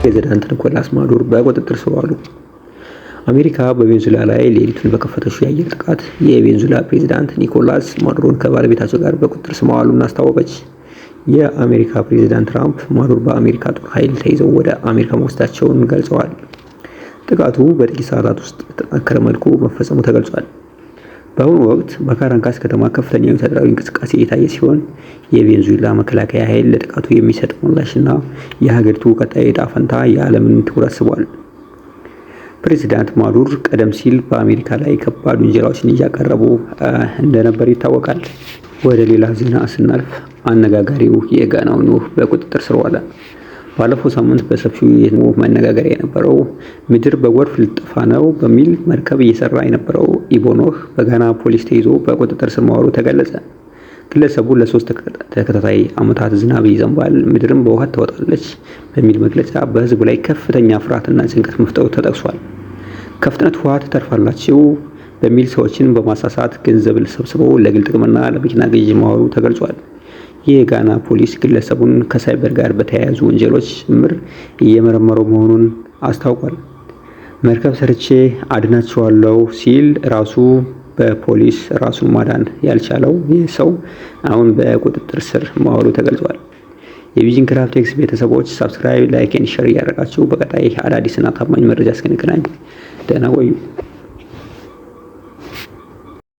ፕሬዝዳንት ኒኮላስ ማዱሮ በቁጥጥር ስር ዋሉ። አሜሪካ በቬንዙዌላ ላይ ሌሊቱን በከፈተችው የአየር ጥቃት የቬንዙዌላ ፕሬዝዳንት ኒኮላስ ማዱሮን ከባለቤታቸው ጋር በቁጥጥር ስር ማዋሉን አስታወቀች። የአሜሪካ ፕሬዝዳንት ትራምፕ ማዱሮ በአሜሪካ ጦር ኃይል ተይዘው ወደ አሜሪካ መወሰዳቸውን ገልጸዋል። ጥቃቱ በጥቂት ሰዓታት ውስጥ በተጠናከረ መልኩ መፈጸሙ ተገልጿል። በአሁኑ ወቅት በካራንካስ ከተማ ከፍተኛ ወታደራዊ እንቅስቃሴ የታየ ሲሆን የቬንዙዌላ መከላከያ ኃይል ለጥቃቱ የሚሰጠው ምላሽና የሀገሪቱ ቀጣይ ዕጣ ፈንታ የዓለምን ትኩረት ስቧል። ፕሬዝዳንት ማዱሮ ቀደም ሲል በአሜሪካ ላይ ከባድ ውንጀላዎችን እያቀረቡ እንደነበር ይታወቃል። ወደ ሌላ ዜና ስናልፍ አነጋጋሪው የጋናው ኖህ በቁጥጥር ስር ዋለ። ባለፈው ሳምንት በሰፊው መነጋገሪያ የነበረው ምድር በጎርፍ ልትጠፋ ነው በሚል መርከብ እየሰራ የነበረው ኢቦኖህ በጋና ፖሊስ ተይዞ በቁጥጥር ስር መዋሉ ተገለጸ። ግለሰቡ ለ3 ተከታታይ ዓመታት ዝናብ ይዘንባል፣ ምድርም በውሃ ትወጣለች በሚል መግለጫ በህዝቡ ላይ ከፍተኛ ፍርሃትና ጭንቀት መፍጠሩ ተጠቅሷል። ከፍጥነት ውሃ ትተርፋላችሁ በሚል ሰዎችን በማሳሳት ገንዘብ ሰብስበው ለግል ጥቅምና ለመኪና ግዢ ማዋሉ ተገልጿል። የጋና ፖሊስ ግለሰቡን ከሳይበር ጋር በተያያዙ ወንጀሎች ጭምር እየመረመረው መሆኑን አስታውቋል። መርከብ ሰርቼ አድናቸዋለሁ ሲል ራሱ በፖሊስ ራሱን ማዳን ያልቻለው ይህ ሰው አሁን በቁጥጥር ስር መዋሉ ተገልጿል። የቪዥን ክራፍት ኤክስ ቤተሰቦች ሰብስክራይብ፣ ላይክ፣ ሼር እያደረጋችሁ በቀጣይ አዳዲስና ታማኝ መረጃ እስክንገናኝ ደህና ቆዩ።